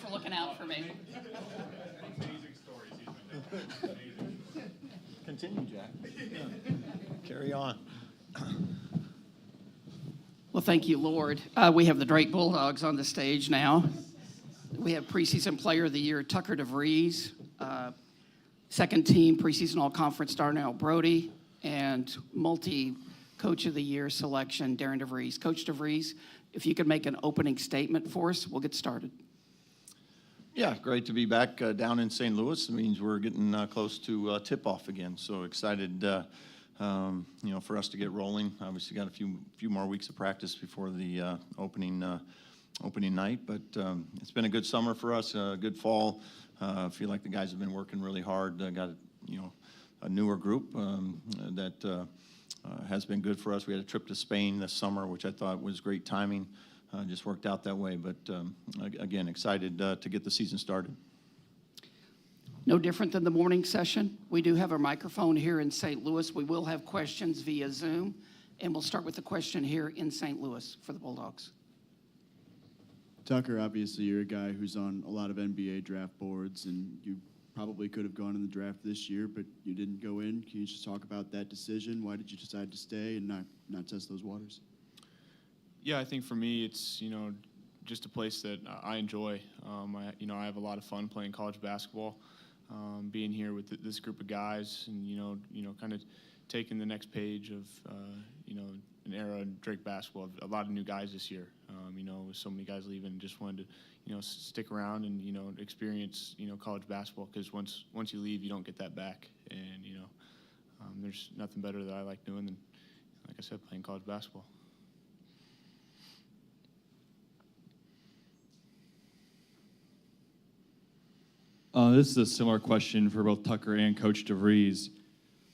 for looking out for me. Amazing stories he's been telling. Amazing. Continue, Jack. Carry on. Well, thank you, Lord. We have the Drake Bulldogs on the stage now. We have preseason player of the year, Tucker DeVries. Second team preseason all-conference Darnell Brody. And multi-coach of the year selection, Darren DeVries. Coach DeVries, if you could make an opening statement for us, we'll get started. Yeah, great to be back down in St. Louis. It means we're getting close to tip-off again. So excited, for us to get rolling. Obviously, got a few more weeks of practice before the opening night. But it's been a good summer for us, a good fall. I feel like the guys have been working really hard. Got a newer group that has been good for us. We had a trip to Spain this summer, which I thought was great timing. Just worked out that way. But again, excited to get the season started. No different than the morning session. We do have a microphone here in St. Louis. We will have questions via Zoom, and we'll start with the question here in St. Louis for the Bulldogs. Tucker, obviously you're a guy who's on a lot of NBA draft boards, and you probably could have gone in the draft this year, but you didn't go in. Can you just talk about that decision? Why did you decide to stay and not test those waters? Yeah, I think for me, it's just a place that I enjoy. I have a lot of fun playing college basketball. Being here with this group of guys, and kind of taking the next page of an era in Drake basketball. A lot of new guys this year. With so many guys leaving, just wanted to stick around and experience college basketball, because once you leave, you don't get that back. And there's nothing better that I like doing than, like I said, playing college basketball. This is a similar question for both Tucker and Coach DeVries.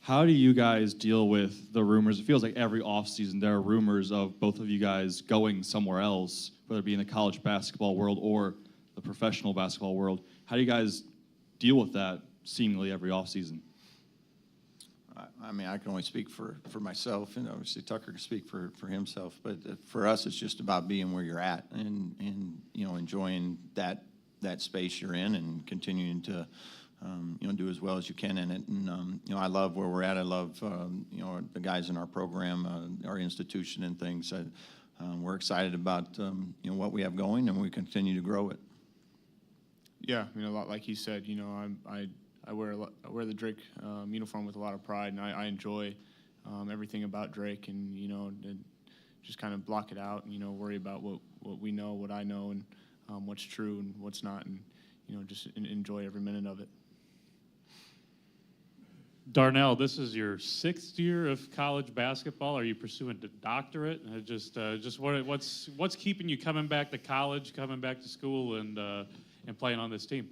How do you guys deal with the rumors? It feels like every offseason there are rumors of both of you guys going somewhere else, whether it be in the college basketball world or the professional basketball world. How do you guys deal with that seemingly every offseason? I mean, I can only speak for myself, and obviously Tucker can speak for himself. But for us, it's just about being where you're at and enjoying that space you're in and continuing to do as well as you can in it. And I love where we're at. I love the guys in our program, our institution, and things. We're excited about what we have going, and we continue to grow it. Yeah, a lot like he said. I wear the Drake uniform with a lot of pride, and I enjoy everything about Drake, and just kind of block it out, and worry about what we know, what I know, and what's true and what's not, and just enjoy every minute of it. Darnell, this is your 6th year of college basketball. Are you pursuing a doctorate? What's keeping you coming back to college, coming back to school, and playing on this team?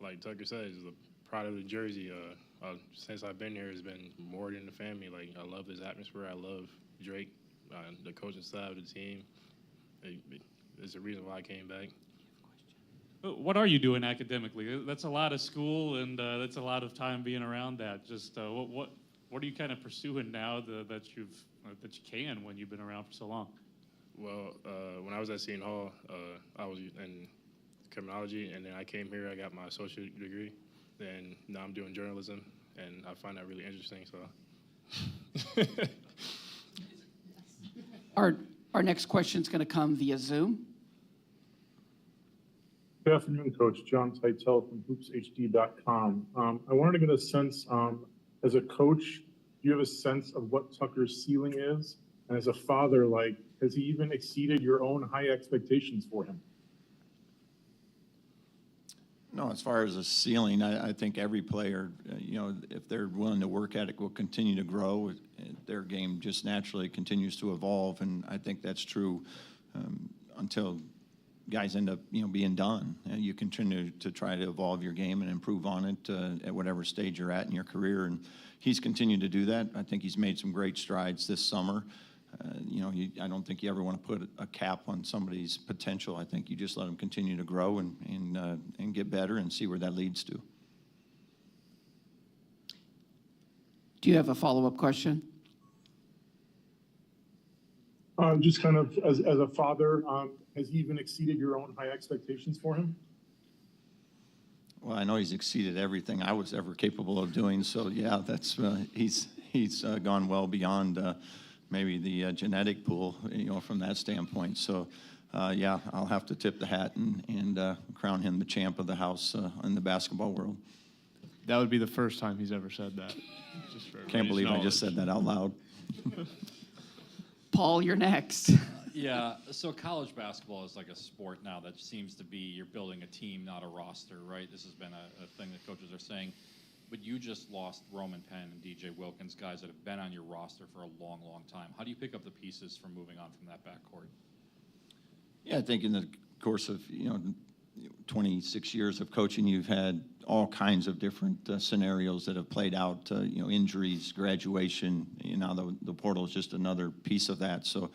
Like Tucker said, it's the pride of the jersey. Since I've been here, it's been more than the family. Like, I love this atmosphere. I love Drake, the coaching staff of the team. It's the reason why I came back. What are you doing academically? That's a lot of school, and that's a lot of time being around that. Just what are you kind of pursuing now that you can when you've been around for so long? Well, when I was at Seton Hall, I was in criminology, and then I came here. I got my associate degree, and now I'm doing journalism, and I find that really interesting. So. Our next question is going to come via Zoom. Good afternoon, Coach. John Teitel from HoopsHD.com. I wanted to get a sense, as a coach, do you have a sense of what Tucker's ceiling is? And as a father, has he even exceeded your own high expectations for him? No, as far as a ceiling, I think every player, if they're willing to work at it, will continue to grow. Their game just naturally continues to evolve, and I think that's true until guys end up, being done. You continue to try to evolve your game and improve on it at whatever stage you're at in your career, and he's continued to do that. I think he's made some great strides this summer. I don't think you ever want to put a cap on somebody's potential. I think you just let them continue to grow and get better and see where that leads to. Do you have a follow-up question? Just kind of as a father, has he even exceeded your own high expectations for him? Well, I know he's exceeded everything I was ever capable of doing. So yeah, that's he's gone well beyond maybe the genetic pool, from that standpoint. So yeah, I'll have to tip the hat and crown him the champ of the house in the basketball world. That would be the first time he's ever said that. Just for Can't believe I just said that out loud. Paul, you're next. Yeah, so college basketball is like a sport now that seems to be you're building a team, not a roster, right? This has been a thing that coaches are saying. But you just lost Roman Penn and DJ Wilkins, guys that have been on your roster for a long, long time. How do you pick up the pieces from moving on from that backcourt? Yeah, I think in the course of 26 years of coaching, you've had all kinds of different scenarios that have played out. Injuries, graduation. The portal is just another piece of that. So,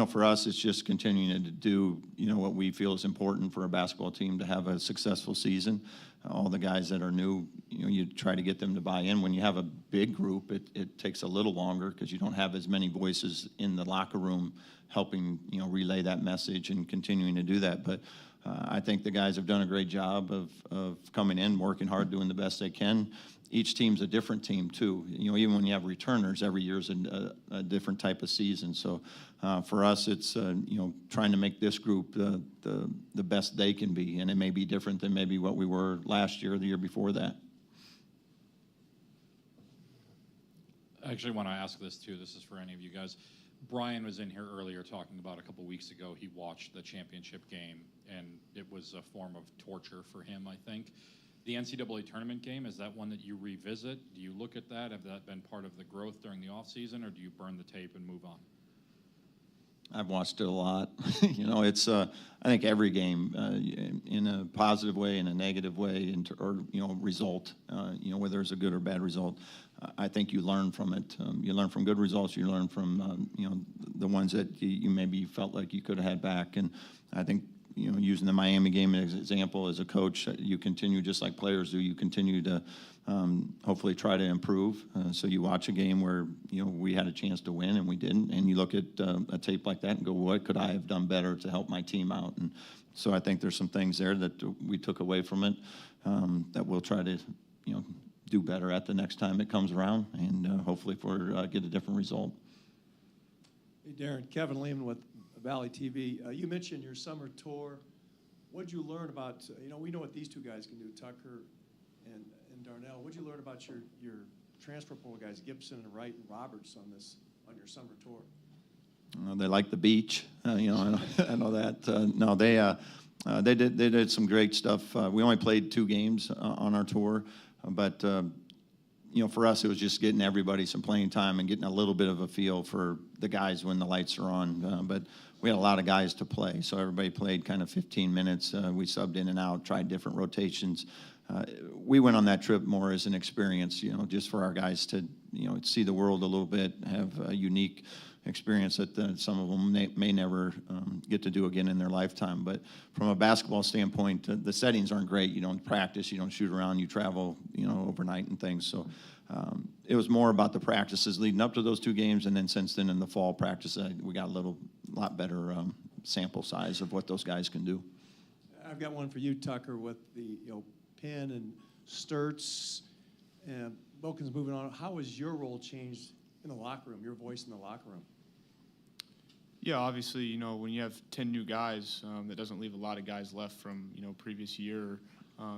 for us, it's just continuing to do what we feel is important for a basketball team to have a successful season. All the guys that are new, you try to get them to buy in. When you have a big group, it takes a little longer because you don't have as many voices in the locker room helping relay that message and continuing to do that. But I think the guys have done a great job of coming in, working hard, doing the best they can. Each team's a different team too. Even when you have returners, every year's a different type of season. So for us, it's trying to make this group the best they can be, and it may be different than maybe what we were last year or the year before that. I actually want to ask this too. This is for any of you guys. Brian was in here earlier talking about a couple weeks ago. He watched the championship game, and it was a form of torture for him, I think. The NCAA tournament game, is that one that you revisit? Do you look at that? Have that been part of the growth during the offseason, or do you burn the tape and move on? I've watched it a lot. It's I think every game in a positive way, in a negative way, or result. Whether it's a good or bad result, I think you learn from it. You learn from good results. You learn from the ones that you maybe felt like you could have had back. And I think using the Miami game as an example, as a coach, you continue just like players do. You continue to hopefully try to improve. So you watch a game where we had a chance to win and we didn't, and you look at a tape like that and go, what could I have done better to help my team out? And so I think there's some things there that we took away from it that we'll try to do better at the next time it comes around, and hopefully get a different result. Hey, Darren, Kevin Lehman with Valley TV. You mentioned your summer tour. What'd you learn about, we know what these two guys can do, Tucker and Darnell. What'd you learn about your transfer portal guys, Gibson and Wright and Roberts on your summer tour? They like the beach. I know that. No, they did some great stuff. We only played 2 games on our tour, but for us, it was just getting everybody some playing time and getting a little bit of a feel for the guys when the lights are on. But we had a lot of guys to play, so everybody played kind of 15 minutes. We subbed in and out, tried different rotations. We went on that trip more as an experience, just for our guys to, see the world a little bit, have a unique experience that some of them may never get to do again in their lifetime. But from a basketball standpoint, the settings aren't great. You don't practice, you don't shoot around, you travel, overnight and things. So it was more about the practices leading up to those 2 games, and then since then in the fall practice, we got a lot better sample size of what those guys can do. I've got one for you, Tucker, with the Penn and Sturts and Wilkins moving on. How has your role changed in the locker room, your voice in the locker room? Yeah, obviously, when you have 10 new guys, that doesn't leave a lot of guys left from, previous year,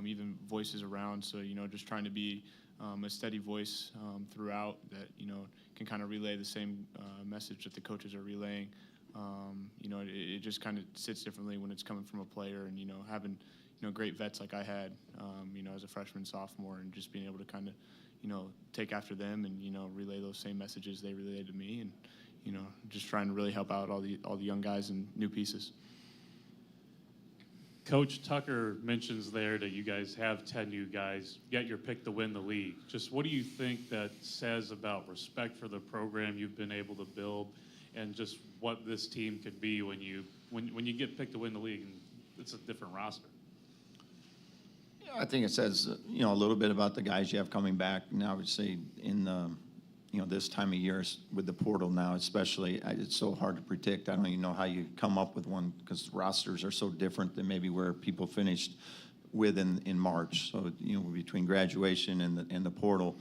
even voices around. So, just trying to be a steady voice throughout that, can kind of relay the same message that the coaches are relaying. It just kind of sits differently when it's coming from a player, and, having, great vets like I had, as a freshman, sophomore, and just being able to kind of, take after them and, relay those same messages they relayed to me, and, just trying to really help out all the young guys and new pieces. Coach Tucker mentions there that you guys have 10 new guys, yet you're picked to win the league. Just what do you think that says about respect for the program you've been able to build, and just what this team could be when you get picked to win the league and it's a different roster? I think it says, a little bit about the guys you have coming back. Now, I would say in you know, this time of year with the portal now especially, it's so hard to predict. I don't even know how you come up with one because rosters are so different than maybe where people finished with in March. So, you know, between graduation and the portal,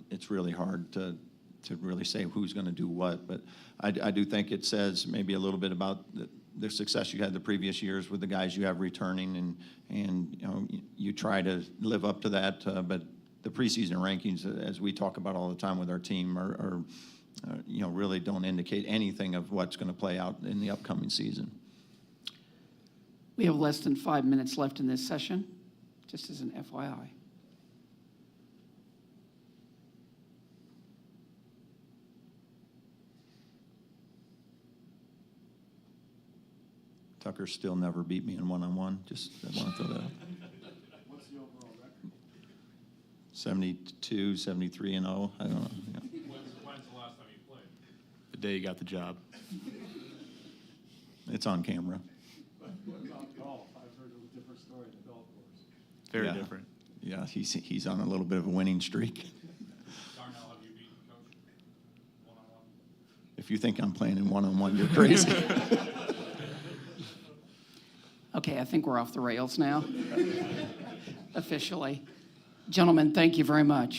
it's really hard to really say who's going to do what. But I do think it says maybe a little bit about the success you had the previous years with the guys you have returning, and you know, you try to live up to that. But the preseason rankings, as we talk about all the time with our team, are you know, really don't indicate anything of what's going to play out in the upcoming season. We have less than 5 minutes left in this session, just as an FYI. Tucker still never beat me in one-on-one. Just I want to throw that out. What's the overall record? 72, 73, and 0. I don't know. Yeah. When's the last time you played? The day you got the job. It's on camera. What about golf? I've heard a different story in the golf course. Very Yeah. different. Yeah, he's on a little bit of a winning streak. Darnell, have you beaten Coach one-on-one? If you think I'm playing in one-on-one, you're crazy. Okay, I think we're off the rails now, officially. Gentlemen, thank you very much.